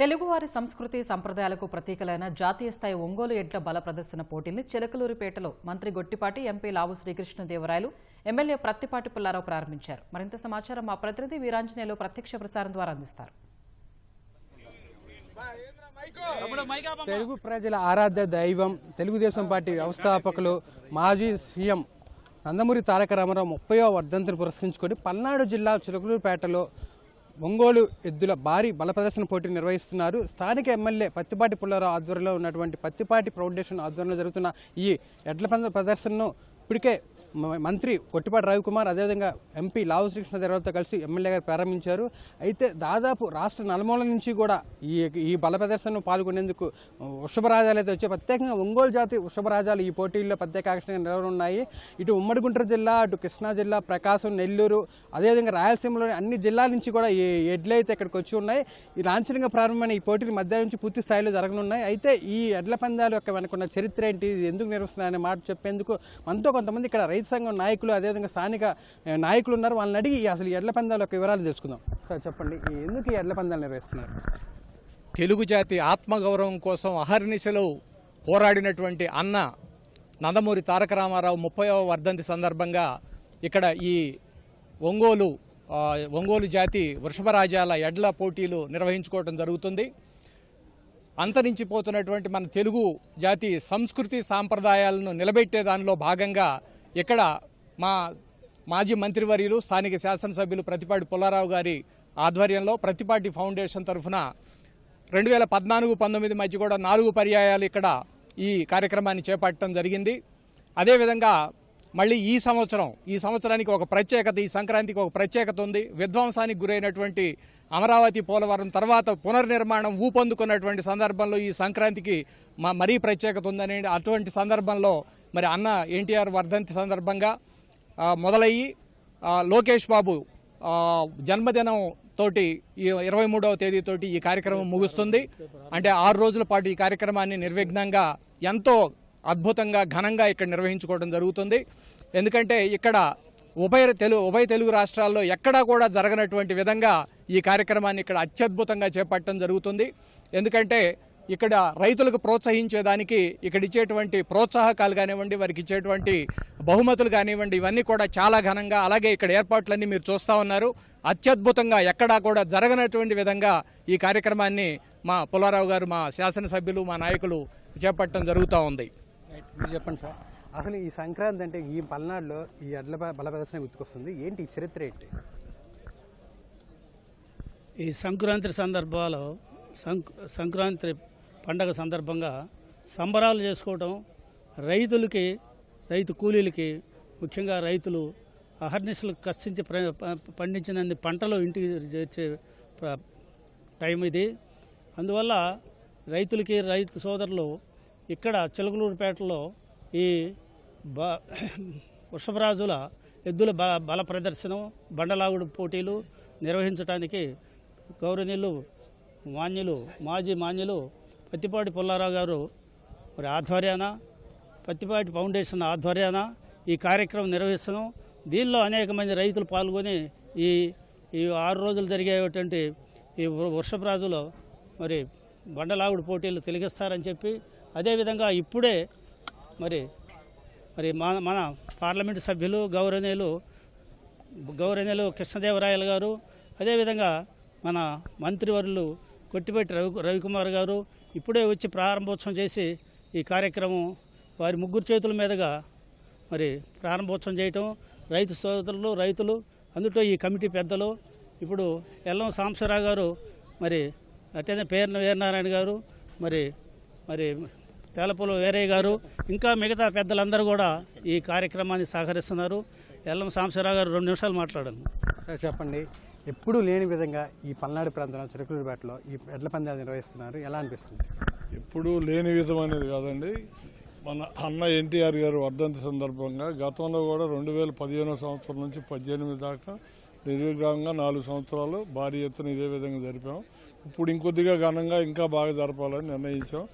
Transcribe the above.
తెలుగువారి సంస్కృతి సంప్రదాయాలకు ప్రతీకలైన జాతీయ స్థాయి ఒంగోలు ఎడ్ల బల ప్రదర్శన పోటీల్ని చిలకలూరిపేటలో మంత్రి గొట్టిపాటి, ఎంపీ లావు శ్రీకృష్ణదేవరాయలు, ఎమ్మెల్యే ప్రత్తిపాటి పుల్లారావు ప్రారంభించారు. మరింత సమాచారం మా ప్రతినిధి వీరాంజనేయులు ప్రత్యక్ష ప్రసారం ద్వారా అందిస్తారు. తెలుగు ప్రజల ఆరాధ్య దైవం తెలుగుదేశం పార్టీ వ్యవస్థాపకులు మాజీ సీఎం నందమూరి తారక రామారావు 30వ వర్ధంతిని పురస్కరించుకొని పల్నాడు జిల్లా చిలకలూరిపేటలో ఒంగోలు ఎద్దుల భారీ బల ప్రదర్శన పోటీ నిర్వహిస్తున్నారు. స్థానిక ఎమ్మెల్యే ప్రత్తిపాటి పుల్లారావు ఆధ్వర్యంలో ఉన్నటువంటి ప్రత్తిపాటి ఫౌండేషన్ ఆధ్వర్యంలో జరుగుతున్న ఈ ఎడ్ల పందాల ప్రదర్శనను ఇప్పటికే మంత్రి గొట్టిపాటి రవికుమార్, అదేవిధంగా ఎంపీ లావు శ్రీకృష్ణదేవరాయలతో కలిసి ఎమ్మెల్యే గారు ప్రారంభించారు. అయితే దాదాపు రాష్ట్ర నలుమూల నుంచి కూడా ఈ బల ప్రదర్శనలో పాల్గొనేందుకు వృషభరాజాలు అయితే వచ్చాయి. ప్రత్యేకంగా ఒంగోలు జాతి వృషభరాజాలు ఈ పోటీల్లో ప్రత్యేక ఆకర్షణగా నిలవనున్నాయి. ఇటు ఉమ్మడి గుంటూరు జిల్లా, అటు కృష్ణా జిల్లా, ప్రకాశం, నెల్లూరు, అదేవిధంగా రాయలసీమలోని అన్ని జిల్లాల నుంచి కూడా ఈ ఎడ్లు అయితే ఇక్కడికి వచ్చి ఉన్నాయి. ఈ లాంఛనంగా ప్రారంభమైన ఈ పోటీలు మధ్యాహ్నం నుంచి పూర్తి స్థాయిలో జరగనున్నాయి. అయితే ఈ ఎడ్ల పందాల యొక్క వెనుకున్న చరిత్ర ఏంటి, ఇది ఎందుకు నిర్వహిస్తున్నారనే మాట చెప్పేందుకు మనతో కొంతమంది ఇక్కడ రైతు సంఘం నాయకులు, అదేవిధంగా స్థానిక నాయకులు ఉన్నారు. వాళ్ళని అడిగి అసలు ఈ ఎడ్ల పందాల యొక్క వివరాలు తెలుసుకుందాం. సార్ చెప్పండి, ఎందుకు ఈ ఎడ్ల పందాలు నిర్వహిస్తున్నారు? తెలుగు జాతి ఆత్మగౌరవం కోసం అహర్నిశలు పోరాడినటువంటి అన్న నందమూరి తారక రామారావు 30వ వర్ధంతి సందర్భంగా ఇక్కడ ఈ ఒంగోలు జాతి వృషభరాజాల ఎడ్ల పోటీలు నిర్వహించుకోవడం జరుగుతుంది. అంతరించిపోతున్నటువంటి మన తెలుగు జాతి సంస్కృతి సాంప్రదాయాలను నిలబెట్టే దానిలో భాగంగా ఇక్కడ మా మాజీ మంత్రివర్యులు, స్థానిక శాసనసభ్యులు ప్రత్తిపాటి పుల్లారావు గారి ఆధ్వర్యంలో ప్రత్తిపాటి ఫౌండేషన్ తరఫున 2014-19 మధ్య కూడా 4 పర్యాయాలు ఇక్కడ ఈ కార్యక్రమాన్ని చేపట్టడం జరిగింది. అదేవిధంగా మళ్ళీ ఈ సంవత్సరానికి ఒక ప్రత్యేకత, ఈ సంక్రాంతికి ఒక ప్రత్యేకత ఉంది. విధ్వంసానికి గురైనటువంటి అమరావతి, పోలవరం తర్వాత పునర్నిర్మాణం ఊపందుకున్నటువంటి సందర్భంలో ఈ సంక్రాంతికి మరీ ప్రత్యేకత ఉందని, అటువంటి సందర్భంలో మరి అన్న ఎన్టీఆర్ వర్ధంతి సందర్భంగా మొదలయ్యి లోకేష్ బాబు జన్మదినం తోటి ఈ 23వ తేదీతోటి ఈ కార్యక్రమం ముగుస్తుంది. అంటే 6 రోజుల పాటు ఈ కార్యక్రమాన్ని నిర్విఘ్నంగా ఎంతో అద్భుతంగా ఘనంగా ఇక్కడ నిర్వహించుకోవడం జరుగుతుంది. ఎందుకంటే ఇక్కడ ఉభయ తెలుగు రాష్ట్రాల్లో ఎక్కడా కూడా జరగనటువంటి విధంగా ఈ కార్యక్రమాన్ని ఇక్కడ అత్యద్భుతంగా చేపట్టడం జరుగుతుంది. ఎందుకంటే ఇక్కడ రైతులకు ప్రోత్సహించేదానికి ఇక్కడ ఇచ్చేటువంటి ప్రోత్సాహకాలు కానివ్వండి, వారికి ఇచ్చేటువంటి బహుమతులు కానివ్వండి, ఇవన్నీ కూడా చాలా ఘనంగా, అలాగే ఇక్కడ ఏర్పాట్లన్నీ మీరు చూస్తూ ఉన్నారు. అత్యద్భుతంగా ఎక్కడా కూడా జరగనటువంటి విధంగా ఈ కార్యక్రమాన్ని మా పుల్లారావు గారు, మా శాసనసభ్యులు, మా నాయకులు చేపట్టడం జరుగుతూ ఉంది. మీరు చెప్పండి సార్, అసలు ఈ సంక్రాంతి అంటే ఈ పల్నాడులో ఈ ఎడ్ల బల ప్రదర్శన గుర్తుకొస్తుంది, ఏంటి ఈ చరిత్ర ఏంటి? ఈ సంక్రాంతి సందర్భాల్లో సంక్రాంతి పండగ సందర్భంగా సంబరాలు చేసుకోవటం, రైతు కూలీలకి, ముఖ్యంగా రైతులు అహర్నిశలు కష్టించి పండించిన పంటలు ఇంటికి చేర్చే టైం ఇది. అందువల్ల రైతు సోదరులు ఇక్కడ చిలకలూరిపేటలో ఈ వృషభరాజుల ఎద్దుల బల ప్రదర్శనం, బండలాగుడు పోటీలు నిర్వహించడానికి గౌరవనీయులు మాజీ మాన్యులు ప్రత్తిపాటి పుల్లారావు గారు మరి ఆధ్వర్యాన, ప్రత్తిపాటి ఫౌండేషన్ ఆధ్వర్యాన ఈ కార్యక్రమం నిర్వహిస్తున్నాం. దీనిలో అనేక మంది రైతులు పాల్గొని ఈ 6 రోజులు జరిగేటువంటి ఈ వృషభరాజులో మరి బండలాగుడు పోటీలు తిలగిస్తారని చెప్పి, అదేవిధంగా ఇప్పుడే మరి మన పార్లమెంటు సభ్యులు గౌరవనీయులు కృష్ణదేవరాయలు గారు, అదేవిధంగా మన మంత్రివర్యులు గొట్టిపాటి రవికుమార్ గారు ఇప్పుడే వచ్చి ప్రారంభోత్సవం చేసి ఈ కార్యక్రమం వారి ముగ్గురు చేతుల మీదుగా మరి ప్రారంభోత్సవం చేయటం, రైతు సోదరులు, రైతులు, అందులో ఈ కమిటీ పెద్దలు, ఇప్పుడు ఎల్లం సాంబశివరావు గారు, మరి అట్లనే పేర్న వీరనారాయణ గారు, మరి తేలపూలు వీరయ్య గారు, ఇంకా మిగతా పెద్దలందరూ కూడా ఈ కార్యక్రమాన్ని సహకరిస్తున్నారు. ఎల్లం సాంబశివరావు గారు 2 నిమిషాలు మాట్లాడాను. చెప్పండి, ఎప్పుడూ లేని విధంగా ఈ పల్నాడు ప్రాంతంలో చిలకలూరిపేటలో ఈ ఎడ్ల పందాలు నిర్వహిస్తున్నారు, ఎలా అనిపిస్తుంది? ఎప్పుడూ లేని విధం అనేది కాదండి, మన అన్న ఎన్టీఆర్ గారు వర్ధంతి సందర్భంగా గతంలో కూడా 2015 సంవత్సరం నుంచి 18 దాకా నిర్విఘ్నంగా 4 సంవత్సరాలు భారీ ఎత్తున ఇదే విధంగా జరిపాం. ఇప్పుడు ఇంకొద్దిగా ఘనంగా ఇంకా బాగా జరపాలని నిర్ణయించాం.